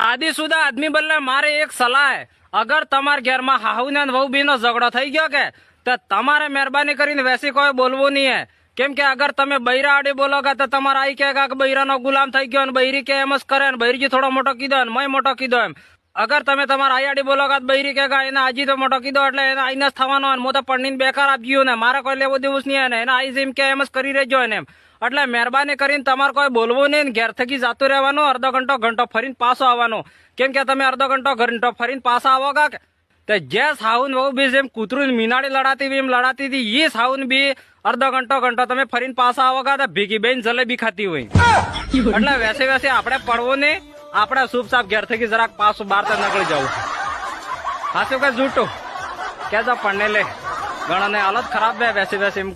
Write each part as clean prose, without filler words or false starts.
આદિશુદા આદમી બદલે મારે એક સલાહ હે, અગર તમારા ઘરમાં હાહુ ને વહુ બી નો ઝઘડો થઈ ગયો કે તો તમારે મહેરબાની કરીને વેસી કોઈ બોલવું નહીં હે. કેમ કે અગર તમે બૈરા આડે બોલોગા તો તમારે આઈ કહેગા કે બૈરાનો ગુલામ થઈ ગયો ને બૈરી કે એમ જ કરે ને બૈરીજી થોડો મોટો કીધો ને મેં મોટો કીધો એમ. અગર તમે તમારા આઈ આડી બોલોગા તો બૈરી કહેગા એને આજી તો મોટો કીધો એટલે એને આઈને જ થવાનો ને હું તો પણની બેકાર આપજ્યું ને મારે કોઈ લેવું દેવું જ નહીં ને એને આઈ જેમ કે એમ જ કરી રહેજો ને એમ. એટલે મહેરબાની કરીને તમારે કોઈ બોલવું નહીં ને ઘેર થકી જતું રહેવાનું, અડધો ઘંટો ફરીને પાછો આવવાનું. કેમ કે તમે અડધો ઘંટો ફરીને પાછા આવોગા કે તો જે સાઉન વહુ બી જેમ કૂતરું મીનાડી લડાતી એમ લડાતી હતી એ સાઉન બી અડધો ઘંટો તમે ફરીને પાછા આવોગા તો ભીગી બેન જલેબી ખાતી હોય. એટલે વેસે આપણે પડવું નહીં, આપણે શુભ સાફ ઘેર થકી જરાક પાછું બહાર તો નીકળી જવું. હાથું કે જૂઠું કેજો પડને લે ગણને હાલત ખરાબ બે વેસે એમ.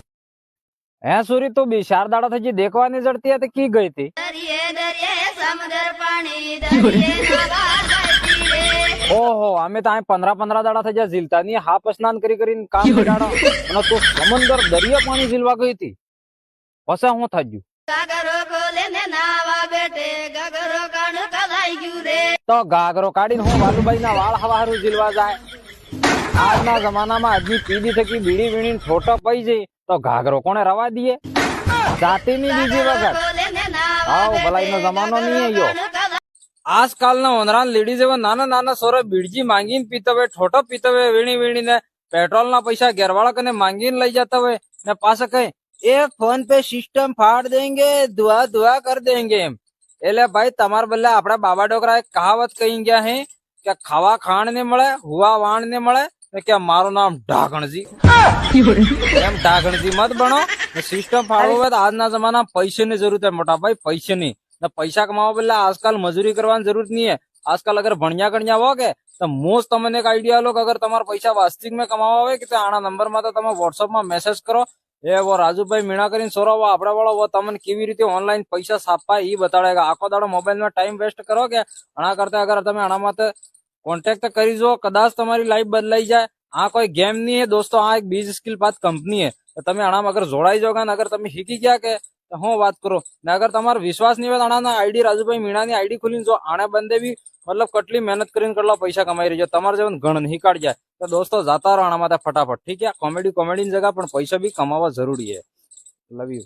હે સુરી તું બી 4 દાડા થઈ દેખવાની જડતી હતી કી ગઈ હતી? ઓહો અમે તો 15 દાડા થઈ જાય ઝીલતા ની હાફ સ્નાન કરીને કામ બગાડો અને તું સમંદર દરિયા પાણી ઝીલવા ગઈ હતી. પછી હું થયું તો ગાગરો કાઢીને હું વાલુભાઈ ના વાળ હવારું ઝીલવા જાય. આજના જમાનામાં આદમી પીડી થકી બીડી વીણી ઠોટો પઈ જાય તો ગાગરો કોને રવા દઈએ? જાતિની બીજી વખત આવ ભલાઈ નો જમાનો નહીં આવ્યો. આજકાલના ઓનરાન લેડીઝ એવા નાના સોરો બીડજી માંગીને પીતા હોય, ઠોટો પીતા હોય, વીણીને પેટ્રોલ ના પૈસા ઘેરવાળા કને માંગીને લઈ જતા હોય ને પાછા કઈ એ ફોન પે સિસ્ટમ ફાડ દેંગે દુઆ કર દેંગે એમ. એટલે ભાઈ તમારા બદલે આપડા બાબા ડોકરા એક કહાવત કહી ગયા હે કે ખાવા ખાણ ને મળે હુવા વાણ ને મળે કે મારું નામ ઢાકણજી એમ. ઢાકણજી મત બનો. સિસ્ટમ ફાળવો હોય તો આજના જમાના પૈસાની જરૂર છે મોટા ભાઈ, પૈસાની. પૈસા કમાવા બદલે આજકાલ મજૂરી કરવાની જરૂર નહીં હે. આજકાલ અગર ભણ્યા ગણ્યા હો કે તો મોસ્ટ તમને એક આઈડિયા લો કે અગર તમારા પૈસા વાસ્તવિક માં કમાવા હોય કે આના નંબર માં તો તમે વોટ્સઅપ માં મેસેજ કરો. એ વો રાજુભાઈ મીણા કરીને સોરો આપડા વાળો તમને કેવી રીતે ઓનલાઈન પૈસા છાપવા એ બતાડેગા. આખો દાડો મોબાઈલ માં ટાઈમ વેસ્ટ કરો કે આના કરતા અગર તમે આના માટે કોન્ટેક્ટ કરી જો કદાચ તમારી લાઈફ બદલાઈ જાય. આ કોઈ ગેમ નહીં હે દોસ્તો, આ એક બીજ સ્કિલ પાથ કંપની હે. તમે આનામાં અગર જોડાઈ જાવ ને અગર તમે શીખી ગયા કે હું વાત કરો ને અગર તમારો વિશ્વાસ નહીં હોય આના આઈડી રાજુભાઈ મીણાની આઈડી ખોલીને જો આને બંદે બી મતલબ કેટલી મહેનત કરીને કેટલા પૈસા કમાઈ રહ્યો તમારે જેવું ગણ નહીં કાઢ જાય તો દોસ્તો જાતા રહો આના માટે ફટાફટ. ઠીક છે, કોમેડીની જગા પણ પૈસા બી કમાવા જરૂરી હે. Love you.